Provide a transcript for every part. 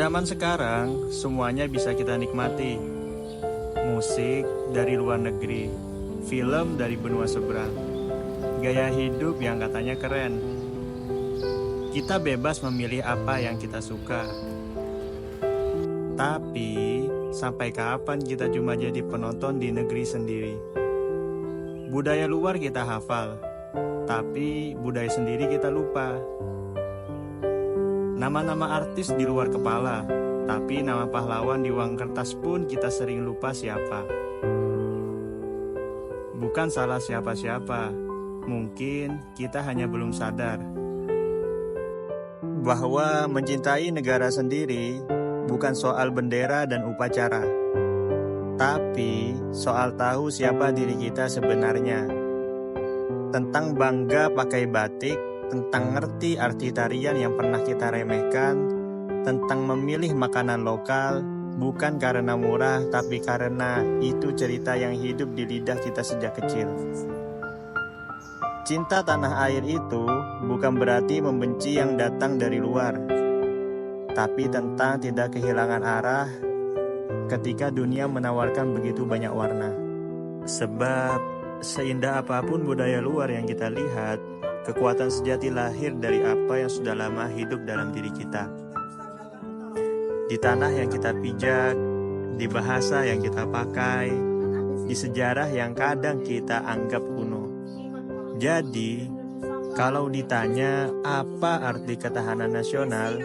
zaman sekarang, semuanya bisa kita nikmati. Musik dari luar negeri, film dari benua seberang, gaya hidup yang katanya keren. Kita bebas memilih apa yang kita suka. Tapi, sampai kapan kita cuma jadi penonton di negeri sendiri? Budaya luar kita hafal, tapi budaya sendiri kita lupa. Nama-nama artis di luar kepala, tapi nama pahlawan di uang kertas pun kita sering lupa siapa. Bukan salah siapa-siapa, mungkin kita hanya belum sadar bahwa mencintai negara sendiri bukan soal bendera dan upacara, tapi soal tahu siapa diri kita sebenarnya. Tentang bangga pakai batik, tentang ngerti arti tarian yang pernah kita remehkan, tentang memilih makanan lokal, bukan karena murah, tapi karena itu cerita yang hidup di lidah kita sejak kecil. Cinta tanah air itu bukan berarti membenci yang datang dari luar, tapi tentang tidak kehilangan arah ketika dunia menawarkan begitu banyak warna. Sebab seindah apapun budaya luar yang kita lihat, kekuatan sejati lahir dari apa yang sudah lama hidup dalam diri kita. Di tanah yang kita pijak, di bahasa yang kita pakai, di sejarah yang kadang kita anggap kuno. Jadi, kalau ditanya apa arti ketahanan nasional,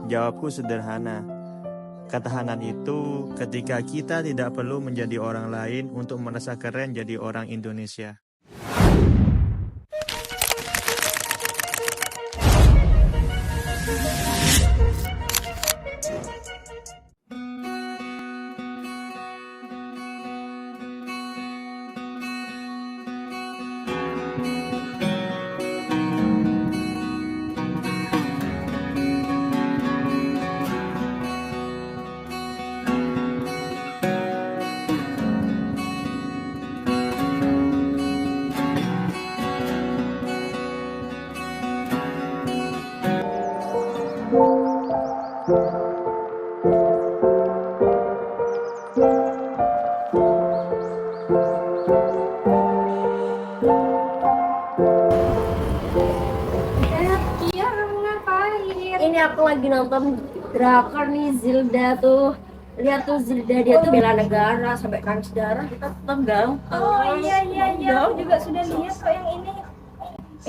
jawabku sederhana. Ketahanan itu ketika kita tidak perlu menjadi orang lain untuk merasa keren jadi orang Indonesia. Ini aku lagi nonton drakor nih, Zilda tuh. Lihat tuh Zilda, dia tuh bela negara sampai nangis darah, kita tetap gampang. Oh iya, aku juga sudah lihat kok yang ini.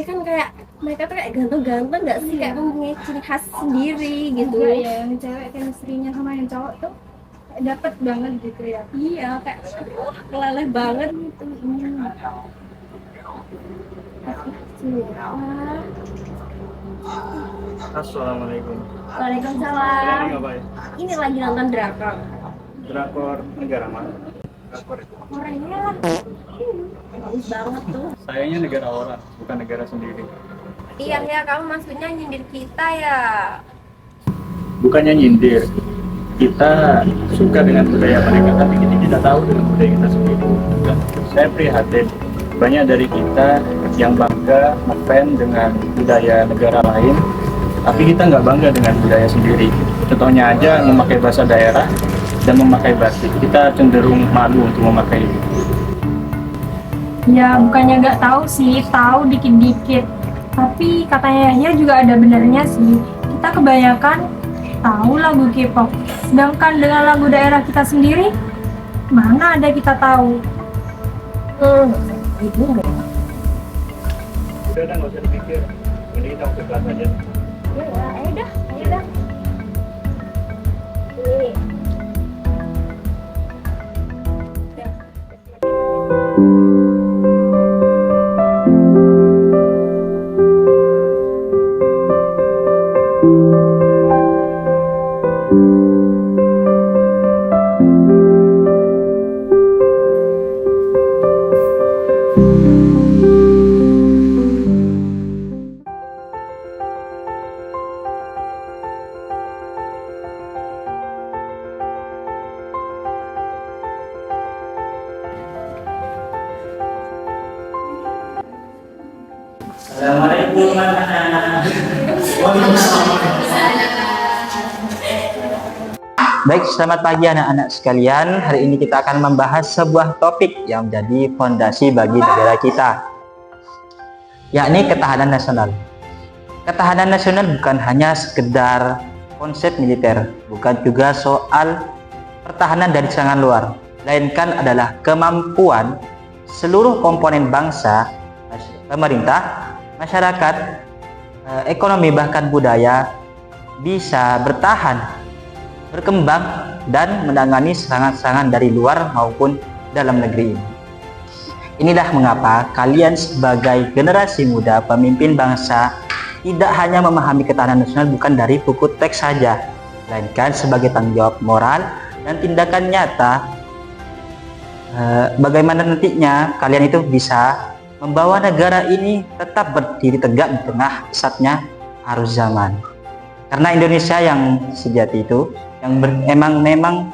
Kan kayak mereka tuh kayak ganteng-ganteng nggak sih, kayak mempunyai ciri khas sendiri gitu. Iya ya, yang cewek chemistry-nya sama yang cowok tuh dapat banget gitu ya. Iya, kayak keleleh banget gitu. Assalamualaikum. Waalaikumsalam. Ini ngapain? Ini lagi nonton drakor. Drakor negara mana? Drakor itu. Korea. Bagus banget tuh. Sayangnya negara orang, bukan negara sendiri. Iya ya, kamu maksudnya nyindir kita ya? Bukannya nyindir, kita suka dengan budaya mereka, tapi kita tidak tahu dengan budaya kita sendiri. Saya prihatin, banyak dari kita yang bangga ngefans dengan budaya negara lain, tapi kita nggak bangga dengan budaya sendiri. Contohnya aja memakai bahasa daerah dan memakai batik, kita cenderung malu untuk memakai itu. Ya bukannya nggak tahu sih, tahu dikit-dikit. Tapi katanya Yahya juga ada benarnya sih. Kita kebanyakan tahu lagu K-pop, sedangkan dengan lagu daerah kita sendiri, mana ada kita tahu. Ibu enggak. Udah nggak usah dipikir, ini kita ke kelas aja. Ya, ayo dah. Nih. Assalamualaikum anak-anak. Waalaikumsalam. Baik, selamat pagi anak-anak sekalian. Hari ini kita akan membahas sebuah topik yang menjadi fondasi bagi negara kita, yakni ketahanan nasional. Ketahanan nasional bukan hanya sekedar konsep militer, bukan juga soal pertahanan dari serangan luar, melainkan adalah kemampuan seluruh komponen bangsa, pemerintah, masyarakat, ekonomi bahkan budaya bisa bertahan, berkembang dan menangani serangan-serangan dari luar maupun dalam negeri ini. Inilah mengapa kalian sebagai generasi muda pemimpin bangsa tidak hanya memahami ketahanan nasional bukan dari buku teks saja, melainkan sebagai tanggung jawab moral dan tindakan nyata bagaimana nantinya kalian itu bisa membawa negara ini tetap berdiri tegak di tengah pesatnya arus zaman. Karena Indonesia yang sejati itu, yang memang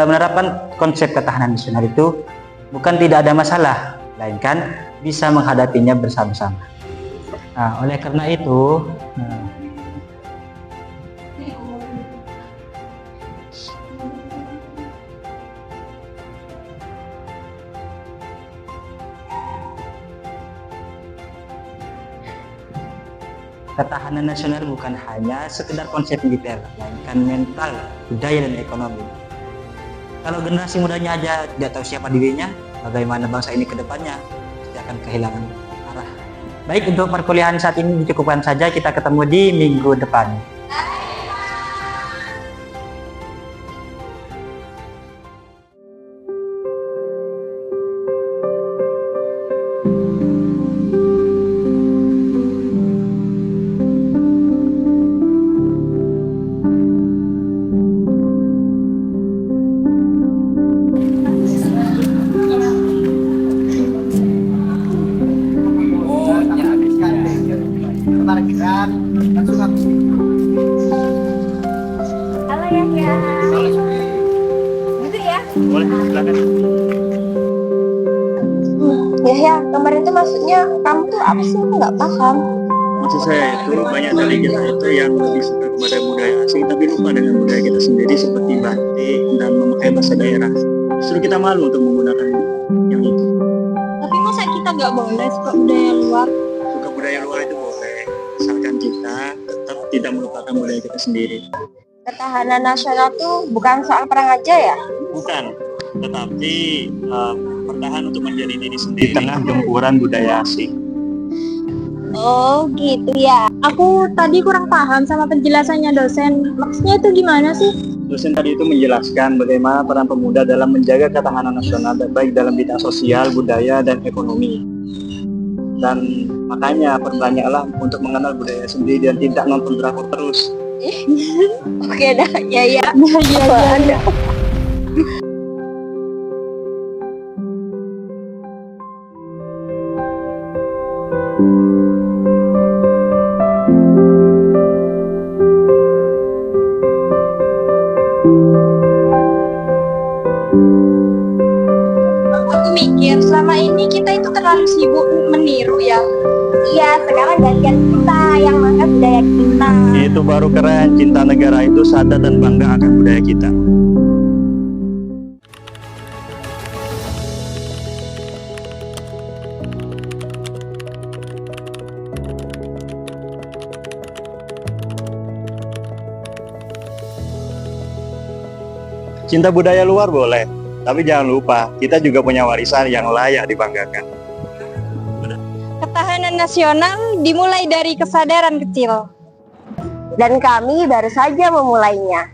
menerapkan konsep ketahanan nasional itu bukan tidak ada masalah, melainkan bisa menghadapinya bersama-sama. Nah, oleh karena itu, ketahanan nasional bukan hanya sekedar konsep militer, melainkan mental, budaya, dan ekonomi. Kalau generasi mudanya aja tidak tahu siapa dirinya, bagaimana bangsa ini ke depannya pasti akan kehilangan arah. Baik, untuk perkuliahan saat ini dicukupkan saja, kita ketemu di minggu depan. Halo ya. Gitu ya. Boleh, silakan. Ya, kemarin itu maksudnya kamu tuh apa sih? Aku nggak paham. Maksud saya itu banyak dari kita itu yang lebih suka kepada budaya asing tapi lupa dengan budaya kita sendiri seperti batik dan memakai bahasa daerah. Justru kita malu untuk menggunakan yang itu. Tapi masa kita nggak boleh suka budaya luar? Suka budaya luar itu boleh, asalkan kita tetap tidak melupakan budaya kita sendiri. Ketahanan nasional tuh bukan soal perang aja ya? Bukan, tetapi bertahan untuk menjadi diri sendiri di tengah gempuran budaya asing. Oh gitu ya. Aku tadi kurang paham sama penjelasannya dosen. Maksudnya itu gimana sih? Dosen tadi itu menjelaskan bagaimana peran pemuda dalam menjaga ketahanan nasional baik dalam bidang sosial, budaya, dan ekonomi. Dan makanya perbanyaklah untuk mengenal budaya sendiri dan tidak nonton drakor terus. Oke dah, ya. Iya. Aku mikir selama ini kita itu terlalu sibuk meniru ya. Iya, sekarang gantian kita yang mengangkat budaya kita. Itu baru keren, cinta negara itu sadar dan bangga akan budaya kita. Cinta budaya luar boleh, tapi jangan lupa kita juga punya warisan yang layak dibanggakan. Ketahanan nasional dimulai dari kesadaran kecil. Dan kami baru saja memulainya.